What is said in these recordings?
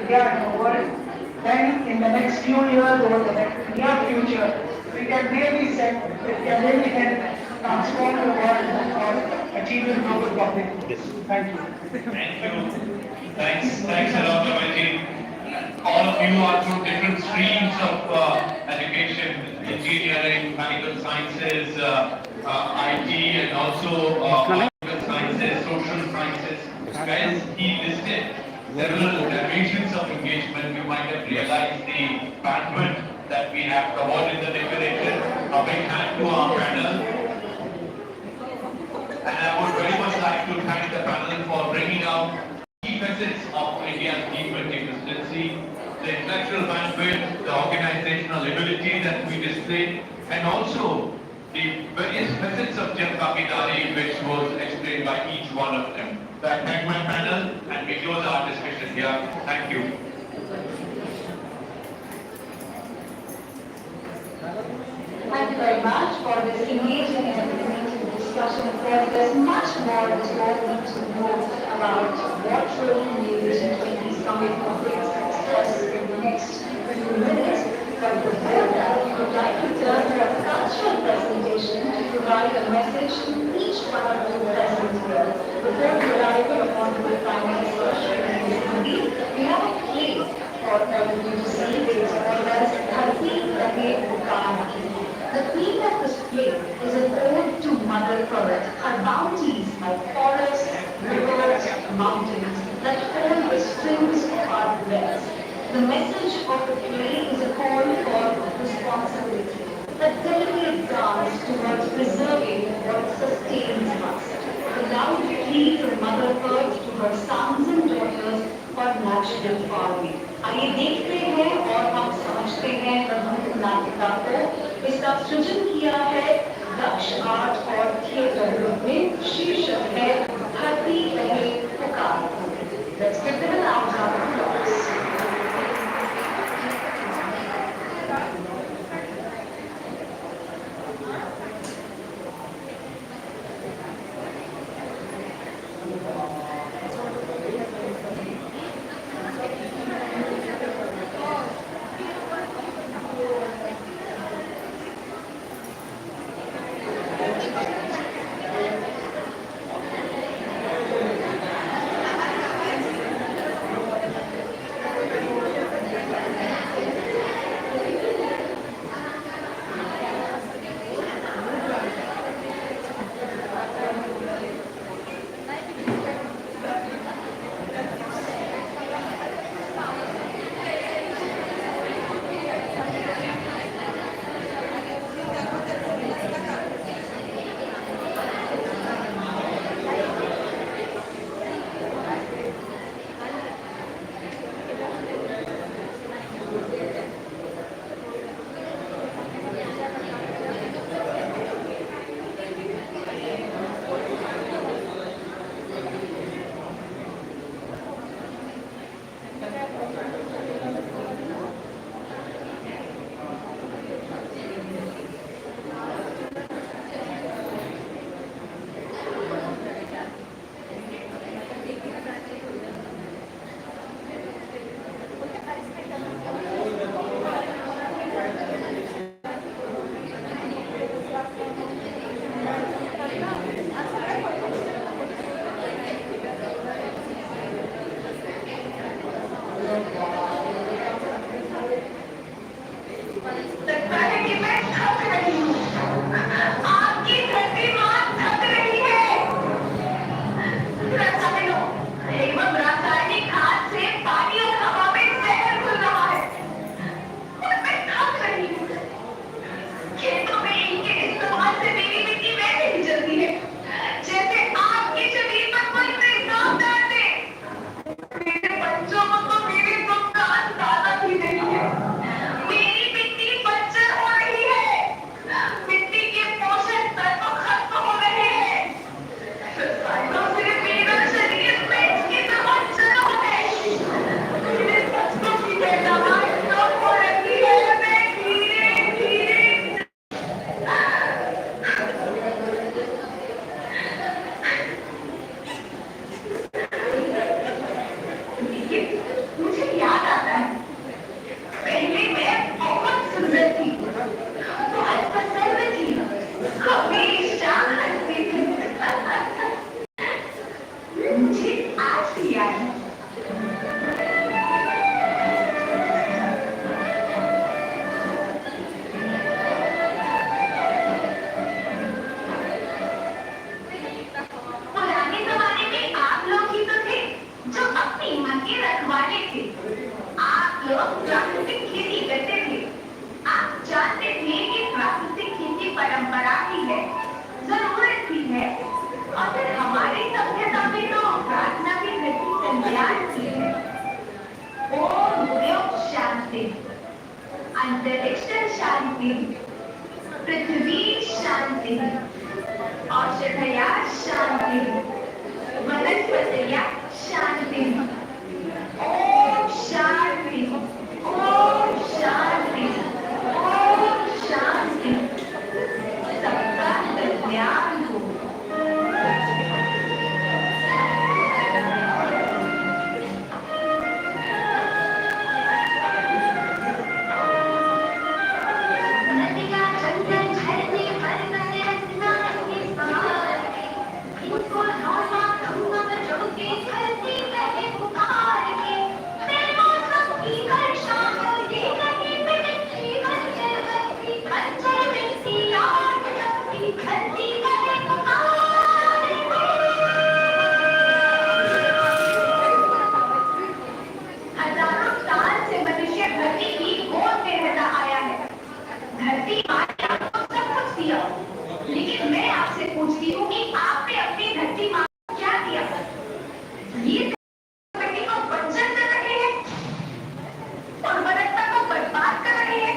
India and the world, then in the next few years or the near future, we can really set, it can really help transform the world or achieving global public. Thank you. Thank you. Thanks a lot, Abhijit. All of you are through different streams of education, engineering, medical sciences, IT, and also political sciences, social sciences. As he listed several dimensions of engagement, you might have realized the bandwidth that we have covered in the declaration. A big hand to our panel. And I would very much like to thank the panel for bringing out key facets of India's G20 presidency, the intellectual bandwidth, the organizational ability that we displayed, and also the various facets of Janbhagidari which was explained by each one of them. So I thank my panel and we close our discussion here. Thank you. Thank you very much for this engaging and illuminating discussion. There's much more that you all need to know about what role news and 20 summit will bring success in the next few minutes. But before that, we would like to turn to a cultural presentation to provide a message to each one of you present here. Before the arrival of Honorable Prime Minister Shri Modi, we have a play for all of you to celebrate called as Dharti Rahe Pukaar. The theme of this play is an ode to Mother Earth, her bounties like forests, rivers, mountains that hold the strings of our breaths. The message of the play is a call for responsibility, a deliberate dance towards preserving what sustains us. The loud plea from Mother Earth to her sons and daughters for natural farming. आइए देखते हैं और हम समझते हैं प्रबंध नाटिका को। इसका सृजन किया है दक्ष आर्ट और थिएटर ग्रुप में। शीर्षक है धरती रहे पुकार। Let's give them a loud round of applause. शांति, अंतरिक्ष शांति, पृथ्वी शांति, औषधया शांति, वनस्पतया शांति, ओम शांति, ओम शांति, ओम शांति, सबका कल्याण हो। हजारों साल से मनुष्य धरती की गोद में रहता आया है। धरती माँ ने आपको सब कुछ दिया, लेकिन मैं आपसे पूछती हूँ कि आपने अपनी धरती माँ को क्या दिया? ये धरती को बंजर कर रहे हैं और वनस्पति को बर्बाद कर रहे हैं।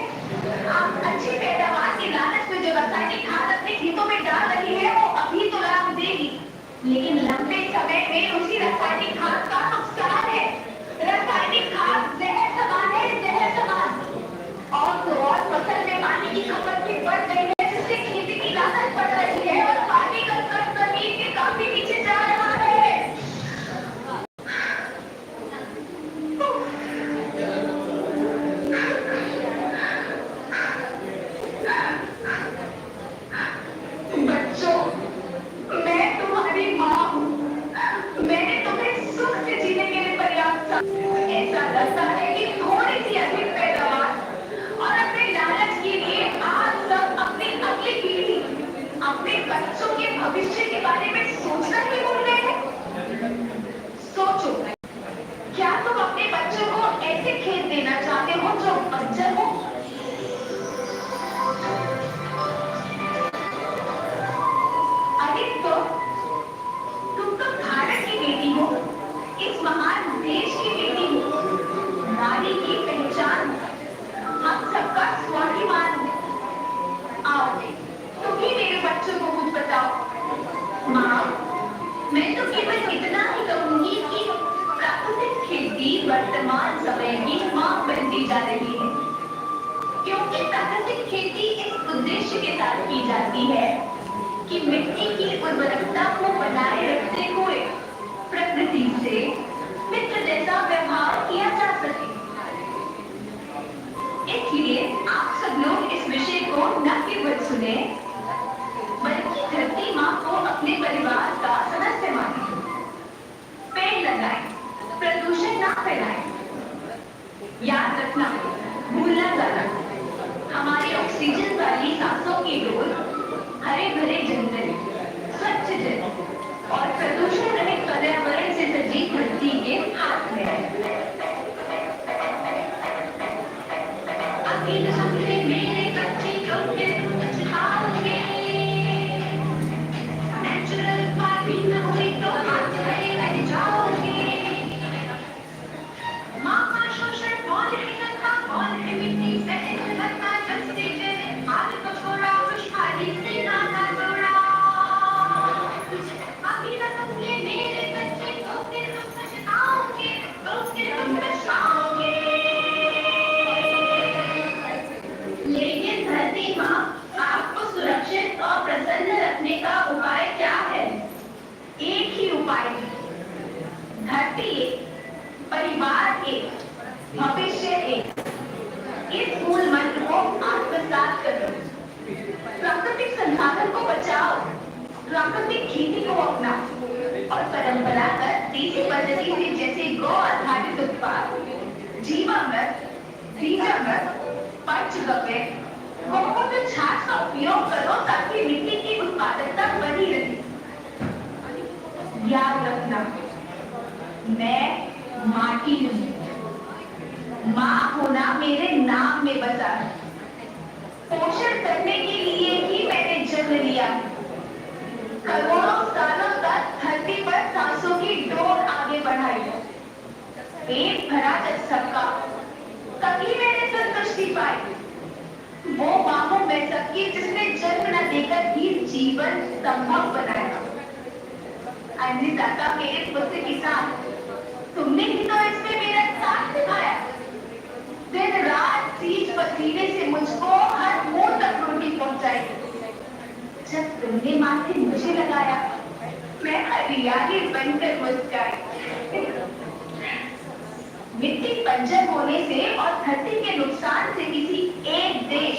आप अच्छी पैदावार के लालच में जो रासायनिक खाद अपने खेतों में डाल रही है, वो अभी तो लाभ देगी, लेकिन लंबे समय में उसी रासायनिक खाद का नुकसान है। रासायनिक खाद जहर समान है, जहर समान। और तो और फसल में पानी की खपत भी बढ़ गई है, जिससे खेती की लागत बढ़ रही है और पानी का स्तर जमीन के काफी नीचे जा रहा है। बच्चों, मैं तुम्हारी माँ हूँ। मैंने तुम्हें सुख से जीने के लिए पर्याप्त ऐसा लगता है कि थोड़ी सी अधिक पैदावार और अपने लालच के लिए आज सब अपनी अगली पीढ़ी, अपने बच्चों के भविष्य के बारे में सोचना ही भूल गए हैं। सोचो, क्या तुम अपने बच्चों को ऐसे खेत देना चाहते हो जो बंजर हो? अरे तो तुम तो भारत की बेटी हो, इस महान देश की बेटी हो, नारी की पहचान, हम सबका स्वाभिमान है। आओ, तुम ही मेरे बच्चों को कुछ बताओ। माँ, मैं तो केवल इतना ही कहूंगी कि प्राकृतिक खेती वर्तमान समय की मांग बनती जा रही है, क्योंकि प्राकृतिक खेती इस उद्देश्य के साथ की जाती है कि मिट्टी की उर्वरकता को बनाए रखते हुए प्रकृति से मित्र जैसा व्यवहार किया जा सके। इसलिए आप सब लोग इस विषय को न केवल सुने, बल्कि धरती माँ को अपने परिवार का सदस्य माने। पेड़ लगाएं, प्रदूषण ना फैलाएं। याद रखना, भूलना जाना, हमारी ऑक्सीजन वाली सांसों की डोर, हरे भरे जंगल, स्वच्छ जल और प्रदूषण रहित पर्यावरण से सजी धरती के हाथ में है। अखिल सबसे मेरे बच्चे योग्य खाओगे, नेचुरल फार्मिंग हुई तो हाथ खड़े रह जाओगे। माँ का शोषण कौन है करता, कौन है मिट्टी सहन करता, जब से जल हाथ को छोड़ा खुशहाली से नाता जोड़ा। अखिल सबसे मेरे बच्चे तो फिर तुम पछताओगे, तो फिर तुम पछताओगे। लेकिन धरती माँ आपको सुरक्षित और प्रसन्न रखने का उपाय क्या है? एक ही उपाय है, धरती एक, परिवार एक, भविष्य एक। इस मूल मंत्र को आत्मसात करो। प्राकृतिक संसाधन को बचाओ, प्राकृतिक खेती को अपनाओ और परंपरागत देसी पद्धति से जैसे गौ आधारित उत्पाद, जीवामृत, बीजामृत, पंचगव्य, गोमूत्र छाछ का उपयोग करो ताकि मिट्टी की उत्पादकता बनी रहे। याद रखना, मैं माटी हूँ, माँ होना मेरे नाम में बसा है। पोषण करने के लिए ही मैंने जन्म लिया। करोड़ों सालों तक धरती पर सांसों की डोर आगे बढ़ाई। पेट भरा जब सबका, तभी मैंने संतुष्टि पाई। वो माँ हूं मैं सबकी जिसने जन्म न देकर भी जीवन संभव बनाया। अन्नदाता मेरे पुत्र किसान, तुमने ही तो इसमें मेरा साथ निभाया। दिन रात सींच पसीने से मुझको हर मुंह तक रोटी पहुंचाई। जब तुमने माथे मुझे लगाया, मैं हरियाली बनकर मुस्कुराई। मिट्टी बंजर होने से और धरती के नुकसान से किसी एक देश,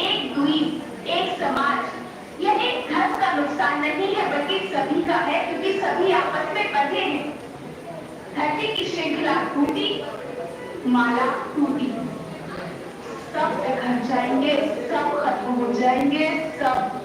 एक द्वीप, एक समाज या एक धर्म का नुकसान नहीं है, बल्कि सभी का है, क्योंकि सभी आपस में बंधे हैं। धरती की श्रृंखला टूटी, माला टूटी, सब बिखर जाएंगे, सब खत्म हो जाएंगे, सब।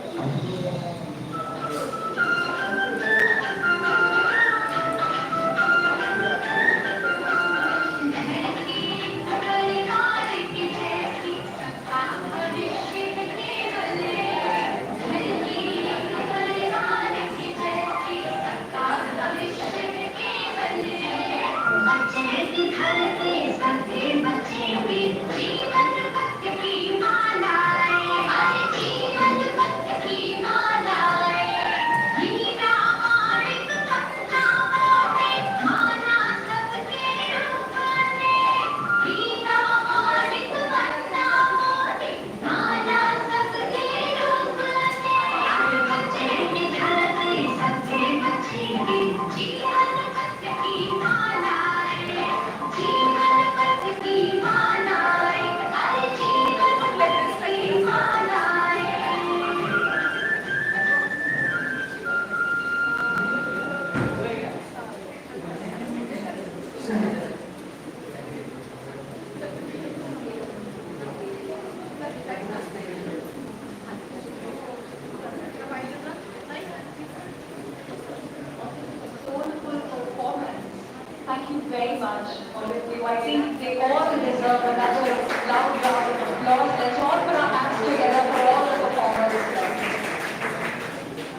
Thank you very much, all of you. I think they all deserve another loud round of applause. Let's all put our hands together for all the performers.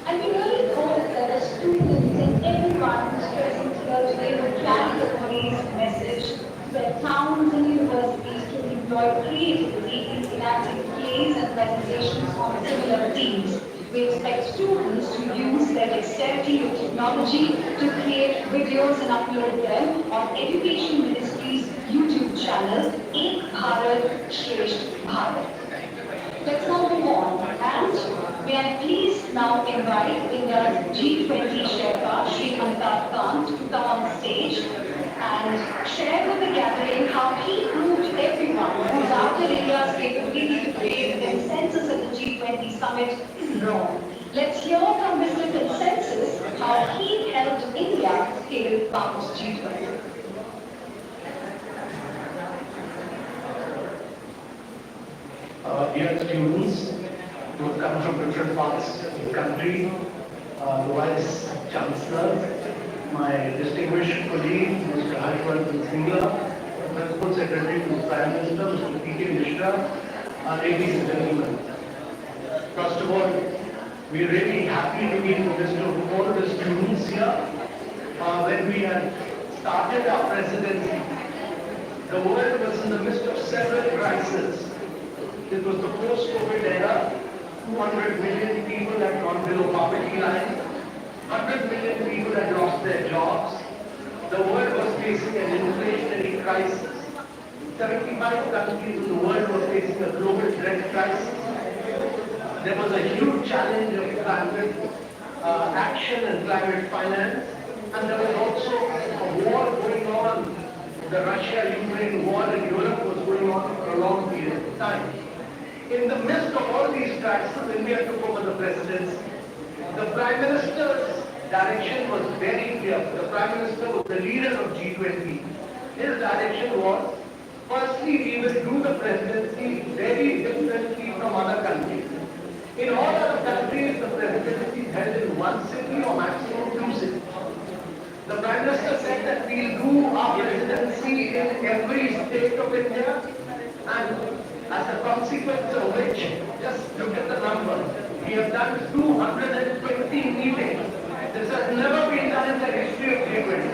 And we really hope that the students and everyone who's present here today will carry the police message that towns and universities can employ creativity in enacting plays and presentations on similar themes. We expect students to use their dexterity with technology to create videos and upload them on Education Ministry's YouTube channel, Ek Bharat Shresht Bharat. Let's now move on, and may I please now invite India's G20 Sherpa, Shri Amitabh Kant, to come on stage and share with the gathering how he proved everyone who doubted India's capability to create a consensus at the G20 summit is wrong. Let's hear from Mr. Consensus how he helped India scale Bounce G20. Dear students who have come from different parts of the country, the Vice Chancellor, my distinguished colleague, Mr. Harshvardhan Singla, Principal Secretary to the Prime Minister, Mr. P.K. Mishra, ladies and gentlemen. First of all, we are really happy to be in the midst of all the students here. When we had started our presidency, the world was in the midst of several crises. It was the post-COVID era. 200 million people had gone below poverty line. 100 million people had lost their jobs. The world was facing an inflationary crisis. 75 countries in the world were facing a global debt crisis. There was a huge challenge of climate action and climate finance. And there was also a war going on. The Russia-Ukraine war in Europe was going on for a long period of time. In the midst of all these crises, India took over the presidency. The Prime Minister's direction was very clear. The Prime Minister was the leader of G20. His direction was, firstly, we will do the presidency very differently from other countries. In all other countries, the presidency is held in one city or maximum two cities. The Prime Minister said that we'll do our presidency in every state of India, and as a consequence of which, just look at the number. We have done 220 meetings. This has never been done in the history of G20.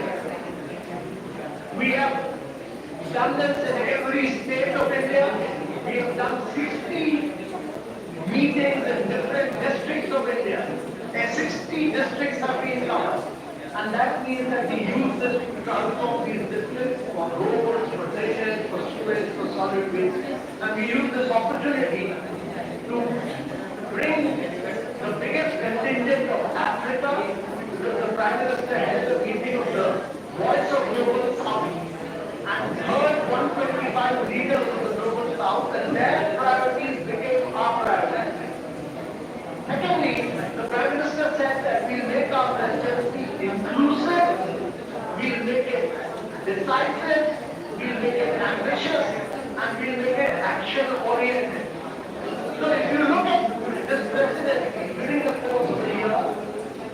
We have done this in every state of India. We have done 60 meetings in different districts of India. And 60 districts have been covered. And that means that we use this to transform these districts for roads, for drainage, for sewage, for solid waste. And we use this opportunity to bring the biggest contingent of Africa, because the Prime Minister held a meeting of the Voice of Global South and heard 125 leaders of the Global South, and their priorities became our priorities. Secondly, the Prime Minister said that we'll make our presidency inclusive, we'll make it decisive, we'll make it ambitious, and we'll make it action-oriented. So if you look at this presidency during the course of the year,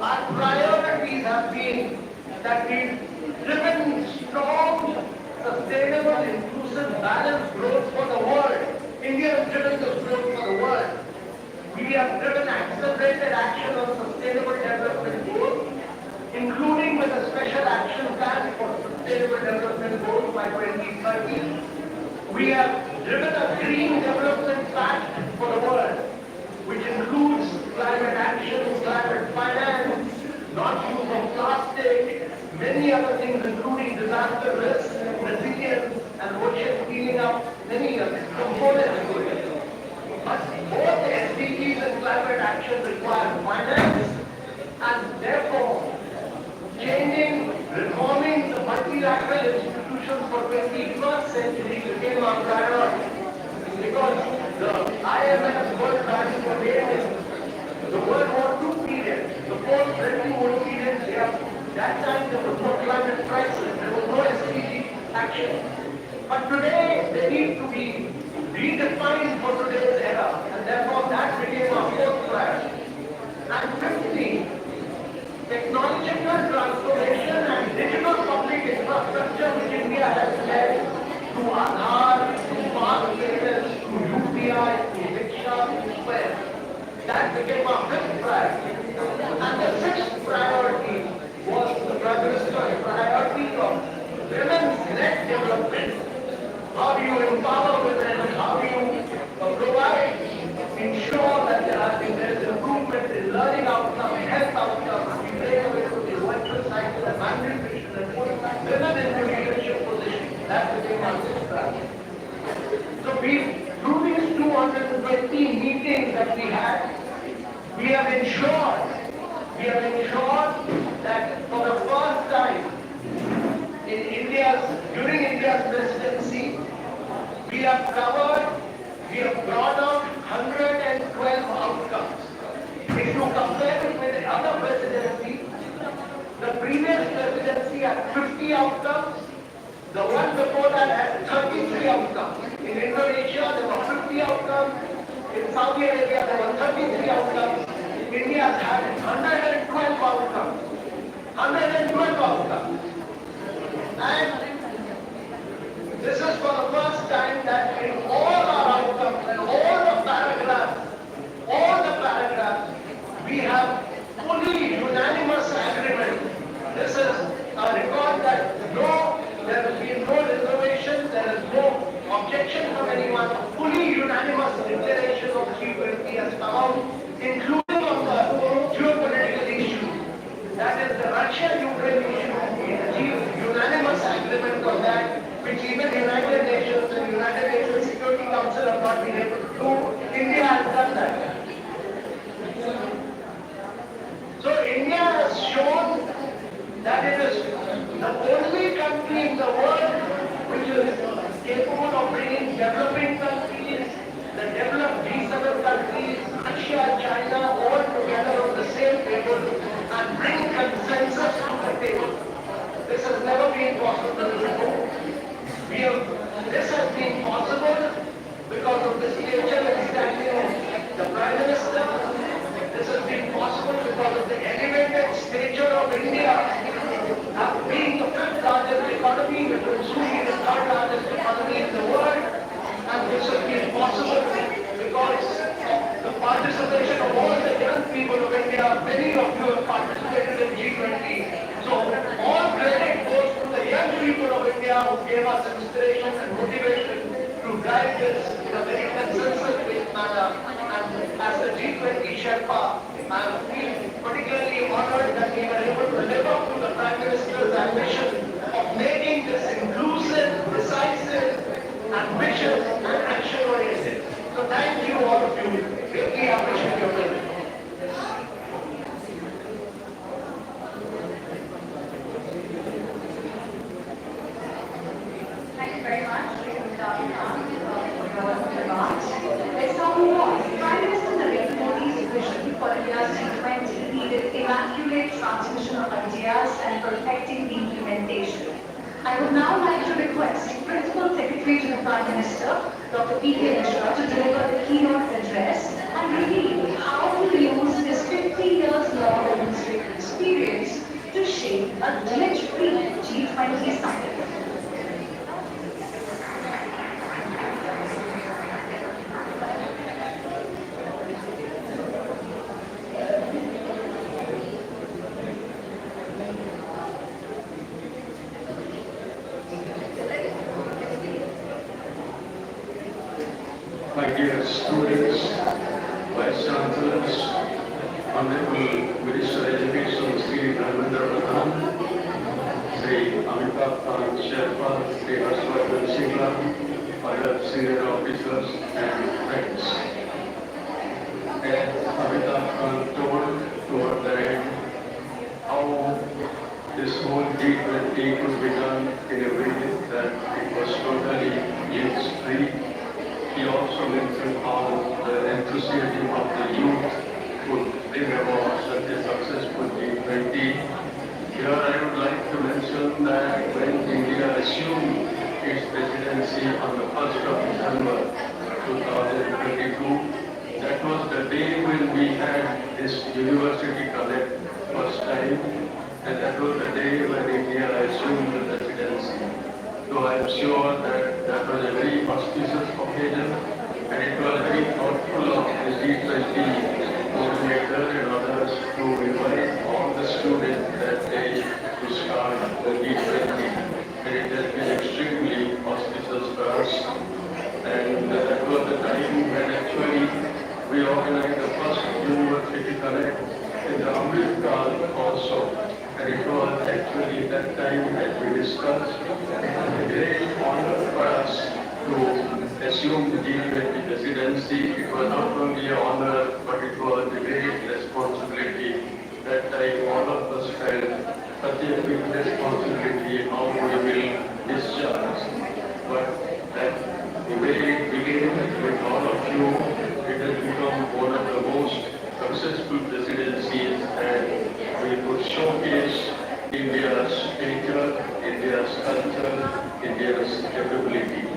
our priorities have been that we've driven strong, sustainable, inclusive, balanced growth for the world. India has driven this growth for the world. We have driven accelerated action on sustainable development goals, including with a special action plan for sustainable development goals by 2030. We have driven a green development pact for the world, which includes climate action, climate finance, non-use of plastic, many other things, including disaster risk, resilience, and ocean cleaning up, many components to it. But both the SDGs and climate action require finance, and therefore changing, reforming the multilateral institutions for 21st century became our priority. Because the IMF World Bank for the World War II period, the post-Bretton Woods period, that time there was no climate crisis, there was no SDG action. But today they need to be redefined for today's era, and therefore that became our fourth priority. And fifthly, technological transformation and digital public infrastructure which India has led to Aadhaar, to smart payments, to UPI, to Diksha, to Square. That became our fifth priority. And the sixth priority was the Prime Minister's priority of women's-led development. How do you empower women? How do you provide, ensure that there is improvement in learning outcomes, health outcomes, we take away from the electrical cycle and malnutrition and put women in leadership positions. That became our sixth priority. So through these 220 meetings that we had, we have ensured that for the first time during India's presidency, we have brought out 112 outcomes. If you compare it with the other presidency, the previous presidency had 50 outcomes, the one before that had 33 outcomes. In Indonesia, there were 50 outcomes. In Saudi Arabia, there were 33 outcomes. India has had 112 outcomes. 112 outcomes. And this is for the first time that in all our outcomes and all the paragraphs, we have fully unanimous agreement. This is a record that there has been no reservation, there is no objection from anyone. Fully unanimous declaration of G20 has come out, including on the geopolitical issue. That is the Russia-Ukraine issue. We achieved unanimous agreement on that, which even United Nations inspiration and motivation to drive this in a very consensus-based manner. And as a G20 Sherpa, I feel particularly honored that we were able to live up to the Prime Minister's ambition of making this inclusive, decisive, ambitious, and action-oriented. So thank you all of you. Really appreciate your presence. Thank you very much, Mr. Khan, for your remarks. Let's now move on. Prime Minister Narendra Modi's vision for India's G20 needed immaculate transmission of ideas and perfecting the implementation. I would now like to request Principal Secretary to the Prime Minister, Dr. P.K. Mishra, to deliver the keynote address and reveal how he will use his 50 years long administrative experience to shape a glitch-free G20 summit. My dear students, Vice Chancellors, Honorable Minister of Education, Sri Dharmendra Pradhan, Sri Amitabh Khan Sherpa, Sri Harshvardhan Singla, other senior officers and friends. As Amitabh Khan told toward the end how this whole G20 could be done in a way that it was totally use-free. He also mentioned how the enthusiasm of the youth would bring about such a successful G20. Here I would like to mention that when India assumed its presidency on the 1st of December 2022, that was the day when we had this University Connect first time, and that was the day when India assumed the presidency. So I am sure that that was a very auspicious occasion, and it was very thoughtful of the G20 coordinator and others to invite all the students that day to start the G20. And it has been extremely auspicious for us. And that was the time when actually we organized the first University Connect in the Amrit also. And it was actually that time that we discussed. It was a great honor for us to assume the G20 presidency. It was not only an honor, but it was a great responsibility. That time all of us felt such a big responsibility how we will discharge. But that the way it began with all of you, it has become one of the most successful presidencies, and we could showcase India's nature, India's culture, India's capability.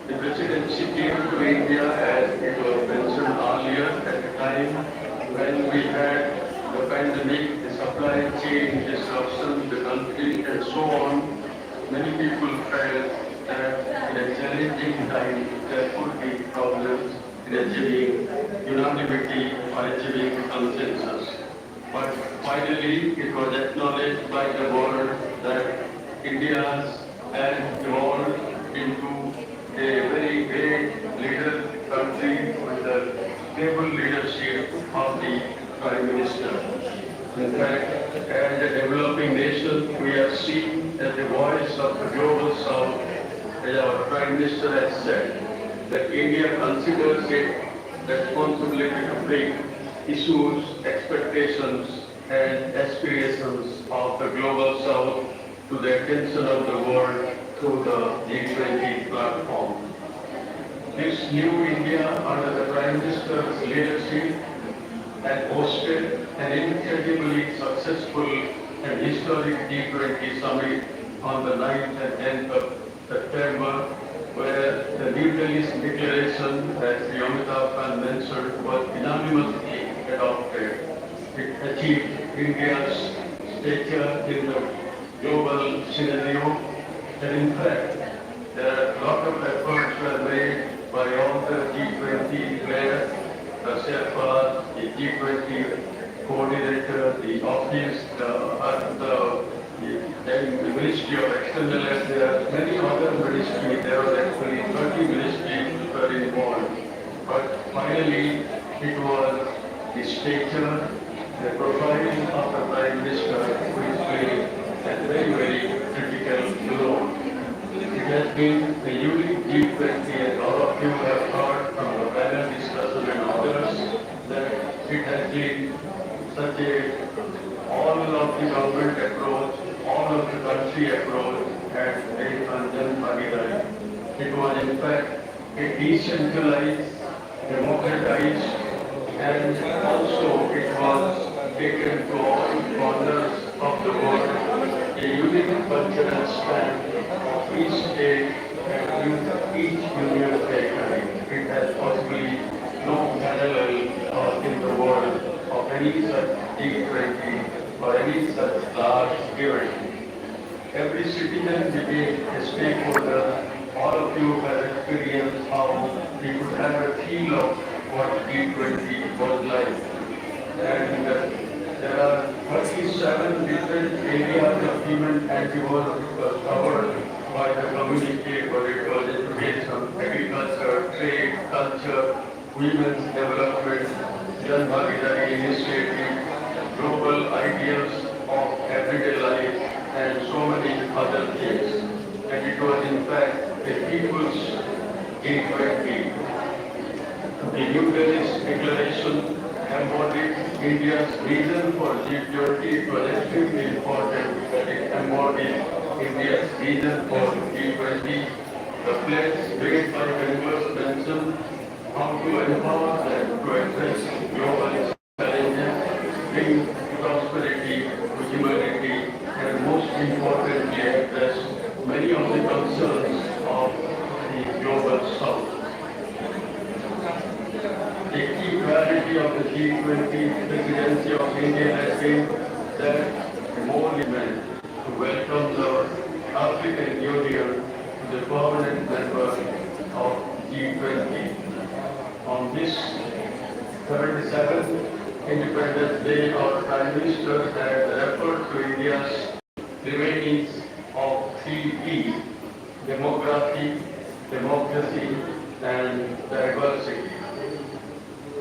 The presidency came to India, as it was mentioned earlier, at a time when we had the pandemic, the supply chain disruption, the country, and so on. Many people felt that in a challenging time there could be problems in achieving unanimity or achieving consensus. But finally, it was acknowledged by the world that India has evolved into a very great leader country with the stable leadership of the Prime Minister. In fact, as a developing nation, we have seen that the voice of the global South, as our Prime Minister has said, that India considers it responsibility to bring issues, expectations, and aspirations of the global South to the attention of the world through the G20 platform. This new India, under the Prime Minister's leadership, had hosted an incredibly successful and historic G20 summit on the 9th and 10th of September, where the New Delhi Declaration, as Amitabh Khan mentioned, was unanimously adopted. It achieved India's stature in the global scenario, and in fact, there are a lot of efforts were made by all the G20 players, the Sherpa, the G20 coordinator, the office, the then the Ministry of External Affairs, many other ministries, there was actually 30 ministries which were involved. But finally, it was the stature, the profile of the Prime Minister which played a very, very critical role. It has been a unique G20, and all of you have heard from the panel discussion and others that it has been such a all of the government approach, all of the country approach, and a Anjan Bhagidari. It was in fact a decentralized, democratized, and also it was taken to all corners of the world, a unique cultural stand of each state and each union territory. It has possibly no parallel in the world of any such G20 or any such large event. Every citizen became a stakeholder. All of you have experienced how we could have a feel of what G20 was like. And there are 37 different areas of human endeavor which was covered by the communique, whether it was education, agriculture, trade, culture, women's development, Jan Bhagidari initiative, global ideals of everyday life, and so many other things. And it was in fact a people's G20. The New Delhi Declaration embodied India's vision for G20. It was extremely important that it embodied India's vision for G20. The pledge made by Congress mentioned how to empower and to address global challenges, bring prosperity to humanity, and most importantly address many of the concerns of the global south. The key priority of the G20 presidency of India has been that more women to welcome the African Union to the permanent member of G20. On this 77th Independence Day, our Prime Minister had referred to India's remains of 3 P: demography, democracy, and diversity.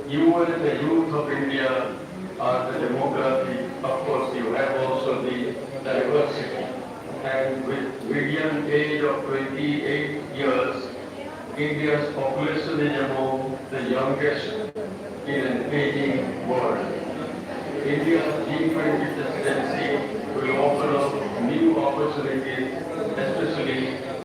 You and the youth of India are the demography. Of course, you have also the diversity. And with median age of 28 years, India's population is among the youngest in an aging world. India's G20 presidency